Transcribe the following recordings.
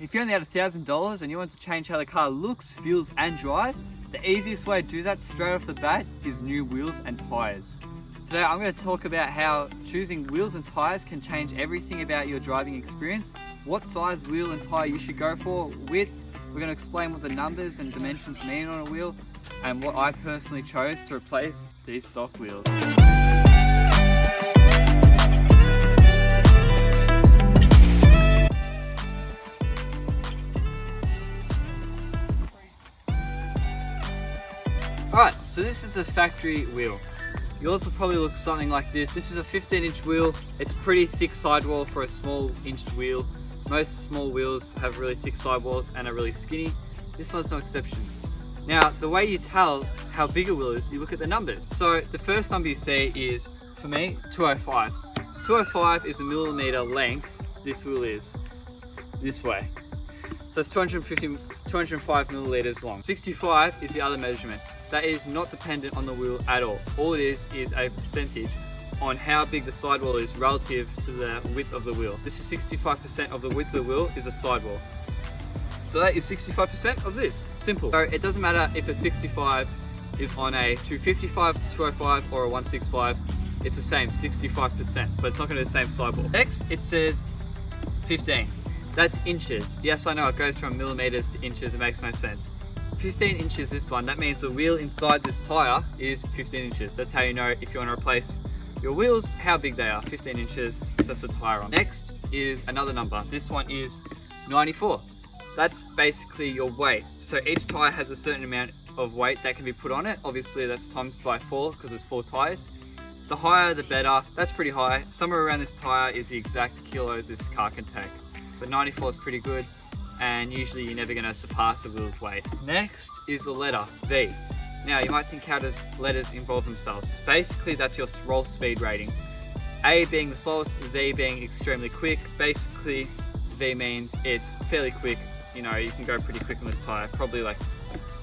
If you only had $1,000 and you want to change how the car looks, feels and drives, the easiest way to do that straight off the bat is new wheels and tyres. Today I'm going to talk about how choosing wheels and tyres can change everything about your driving experience, what size wheel and tyre you should go for, width, we're going to explain what the numbers and dimensions mean on a wheel, and what I personally chose to replace these stock wheels. Alright, so this is a factory wheel. Yours will probably look something like this. This is a 15-inch wheel. It's pretty thick sidewall for a small inched wheel. Most small wheels have really thick sidewalls and are really skinny. This one's no exception. Now, the way you tell how big a wheel is, you look at the numbers. So the first number you see is, for me, 205. 205 is a millimeter length. This wheel is this way. So it's 205 milliliters long. 65 is the other measurement. That is not dependent on the wheel at all. All it is a percentage on how big the sidewall is relative to the width of the wheel. This is 65% of the width of the wheel is a sidewall. So that is 65% of this. Simple. So it doesn't matter if a 65 is on a 255, 205 or a 165. It's the same, 65%, but it's not going to be the same sidewall. Next, it says 15. That's inches. Yes, I know it goes from millimeters to inches. It makes no sense. 15 inches, this one. That means the wheel inside this tire is 15 inches. That's how you know if you want to replace your wheels, how big they are. 15 inches, that's the tire on. Next is another number. This one is 94. That's basically your weight. So each tire has a certain amount of weight that can be put on it. Obviously that's times by 4 because there's 4 tires. The higher the better. That's pretty high. Somewhere around this tire is the exact kilos this car can take. But 94 is pretty good, and usually you're never going to surpass the wheel's weight. Next is the letter V. Now you might think, how does letters involve themselves? Basically that's your roll speed rating. A being the slowest, Z being extremely quick. Basically V means it's fairly quick. You know, you can go pretty quick on this tire, probably like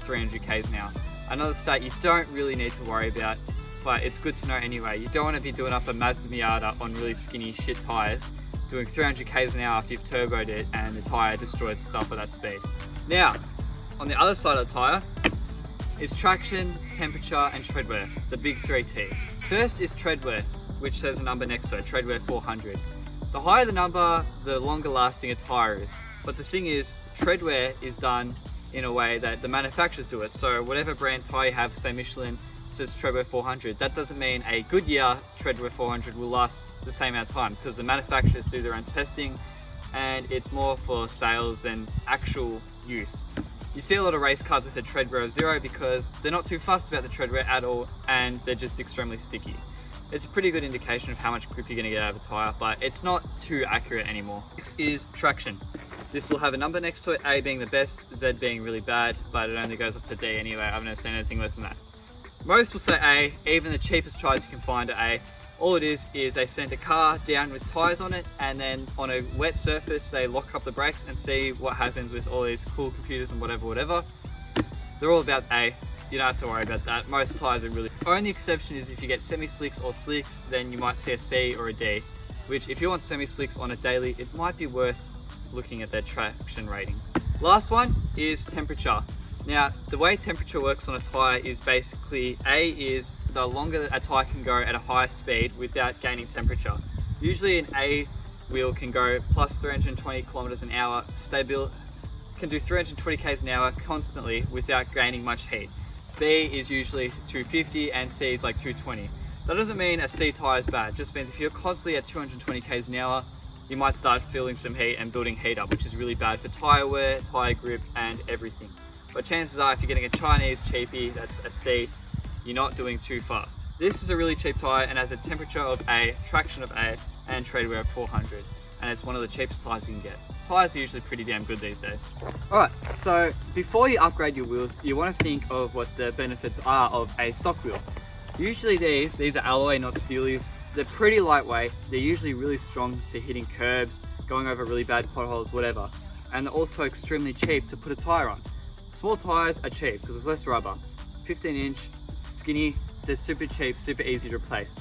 300 k's an hour. Another stat you don't really need to worry about, but it's good to know anyway. You don't want to be doing up a Mazda Miata on really skinny shit tires, doing 300 k's an hour after you've turboed it and the tyre destroys itself at that speed. Now, on the other side of the tyre is traction, temperature and tread wear, the big 3 T's. First is tread wear, which says a number next to it, tread wear 400. The higher the number, the longer lasting a tyre is. But the thing is, tread wear is done in a way that the manufacturers do it. So whatever brand tyre you have, say Michelin, says treadwear 400. That doesn't mean a Goodyear treadwear 400 will last the same amount of time, because the manufacturers do their own testing and it's more for sales than actual use. You see a lot of race cars with a treadwear of 0 because they're not too fussed about the treadwear at all and they're just extremely sticky. It's a pretty good indication of how much grip you're going to get out of a tyre, but it's not too accurate anymore. Next is traction. This will have a number next to it, A being the best, Z being really bad, but it only goes up to D anyway. I've never seen anything worse than that. Most will say A, even the cheapest tyres you can find are A. All it is they send a car down with tyres on it, and then on a wet surface they lock up the brakes and see what happens with all these cool computers and whatever. They're all about A. You don't have to worry about that. Most tyres are really... Only exception is if you get semi-slicks or slicks, then you might see a C or a D, which if you want semi-slicks on a daily, it might be worth looking at their traction rating. Last one is temperature. Now, the way temperature works on a tyre is basically, A is the longer a tyre can go at a higher speed without gaining temperature. Usually an A wheel can go plus 320 kilometers an hour, stable, can do 320 k's an hour constantly without gaining much heat. B is usually 250 and C is like 220. That doesn't mean a C tyre is bad, it just means if you're constantly at 220 k's an hour, you might start feeling some heat and building heat up, which is really bad for tyre wear, tyre grip and everything. But chances are if you're getting a Chinese cheapie that's a C, you're not doing too fast. This is a really cheap tyre and has a temperature of A, traction of A and tread wear of 400. And it's one of the cheapest tyres you can get. Tyres are usually pretty damn good these days. Alright, so before you upgrade your wheels, you want to think of what the benefits are of a stock wheel. Usually these are alloy, not steelies. They're pretty lightweight, they're usually really strong to hitting curbs, going over really bad potholes, whatever. And they're also extremely cheap to put a tyre on. Small tyres are cheap because there's less rubber. 15-inch, skinny, they're super cheap, super easy to replace.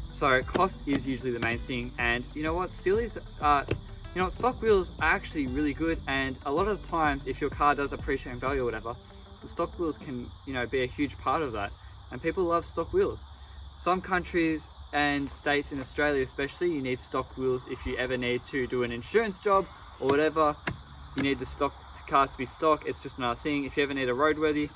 So cost is usually the main thing, and you know what, steelies are You know, stock wheels are actually really good, and a lot of the times if your car does appreciate in value or whatever, the stock wheels can, you know, be a huge part of that, and people love stock wheels. Some countries and states in Australia especially, you need stock wheels if you ever need to do an insurance job or whatever. You need the car to be stock. It's just another thing. If you ever need a roadworthy,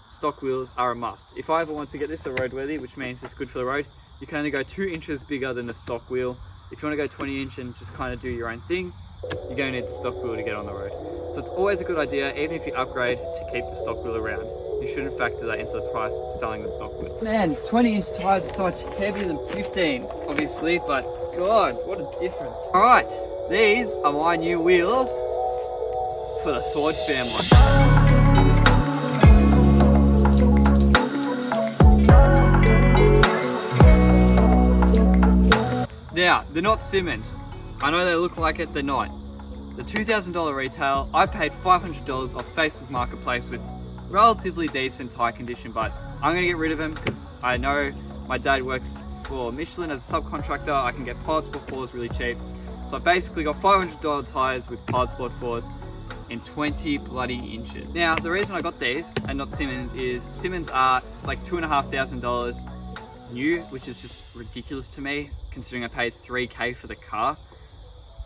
stock wheels are a must. If I ever want to get this a roadworthy, which means it's good for the road, you can only go 2 inches bigger than the stock wheel. If you want to go 20 inch and just kind of do your own thing, you're going to need the stock wheel to get on the road. So it's always a good idea, even if you upgrade, to keep the stock wheel around. You shouldn't factor that into the price of selling the stock wheel. Man, 20 inch tires are so much heavier than 15, obviously, but God, what a difference. All right, these are my new wheels for the Ford family. Now, they're not Simmons. I know they look like it, they're not. The $2,000 retail, I paid $500 off Facebook Marketplace with relatively decent tire condition, but I'm gonna get rid of them because I know my dad works for Michelin as a subcontractor. I can get pod sport 4s really cheap. So I basically got $500 tires with pod sport 4s in 20 bloody inches. Now, the reason I got these and not Simmons is Simmons are like $2,500 new, which is just ridiculous to me considering I paid $3K for the car.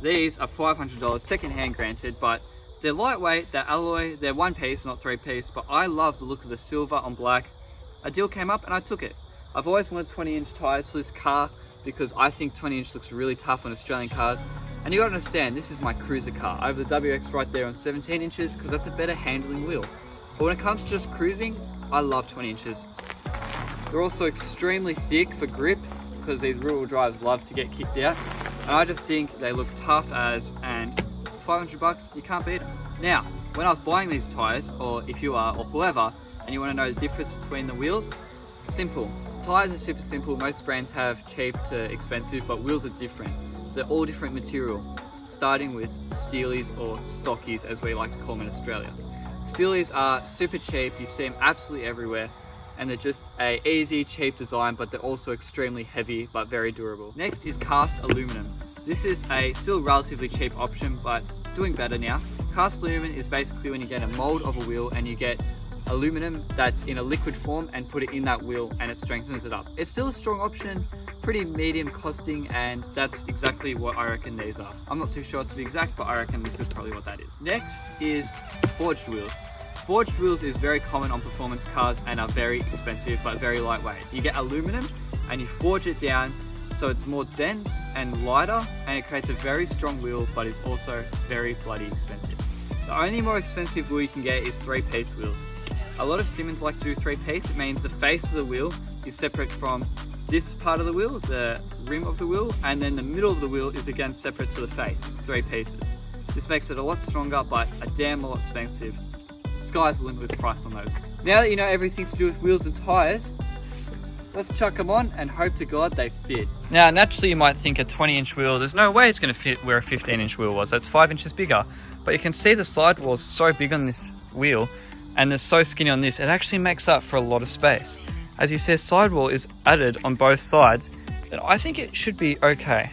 These are $500 secondhand, granted, but they're lightweight, they're alloy, they're 1 piece, not 3 piece, but I love the look of the silver on black. A deal came up and I took it. I've always wanted 20 inch tires for this car because I think 20 inch looks really tough on Australian cars. And you gotta understand, this is my cruiser car. I have the WX right there on 17 inches because that's a better handling wheel. But when it comes to just cruising, I love 20 inches. They're also extremely thick for grip because these rear-wheel drives love to get kicked out. And I just think they look tough as, and for 500 bucks, you can't beat them. Now, when I was buying these tires, or if you are, or whoever, and you wanna know the difference between the wheels, simple. Tires are super simple. Most brands have cheap to expensive, but wheels are different. They're all different material, starting with Steelies or Stockies, as we like to call them in Australia. Steelies are super cheap. You see them absolutely everywhere. And they're just a easy, cheap design, but they're also extremely heavy, but very durable. Next is cast aluminum. This is a still relatively cheap option, but doing better now. Cast aluminum is basically when you get a mold of a wheel and you get aluminum that's in a liquid form and put it in that wheel and it strengthens it up. It's still a strong option, pretty medium costing, and that's exactly what I reckon these are. I'm not too sure to be exact, but I reckon this is probably what that is. Next is forged wheels. Forged wheels is very common on performance cars and are very expensive but very lightweight. You get aluminum and you forge it down so it's more dense and lighter, and it creates a very strong wheel, but is also very bloody expensive. The only more expensive wheel you can get is 3-piece wheels. A lot of Simmons like to do 3-piece. It means the face of the wheel is separate from this part of the wheel, the rim of the wheel, and then the middle of the wheel is again separate to the face. It's 3 pieces. This makes it a lot stronger, but a damn lot expensive. Sky's the limit with price on those. Now that you know everything to do with wheels and tires, let's chuck them on and hope to God they fit. Now, naturally you might think a 20-inch wheel, there's no way it's going to fit where a 15-inch wheel was. That's 5 inches bigger. But you can see the sidewall's so big on this wheel and they're so skinny on this, it actually makes up for a lot of space. As you see, sidewall is added on both sides, and I think it should be okay.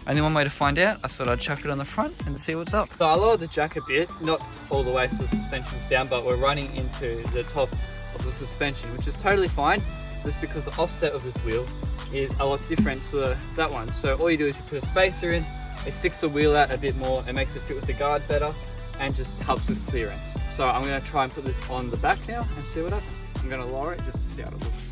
Only one way to find out, I thought I'd chuck it on the front and see what's up. So I lowered the jack a bit, not all the way so the suspension's down, but we're running into the top of the suspension, which is totally fine. Just because the offset of this wheel is a lot different to that one. So all you do is you put a spacer in, it sticks the wheel out a bit more, it makes it fit with the guard better, and just helps with clearance. So I'm gonna try and put this on the back now and see what happens. I'm gonna lower it just to see how it looks.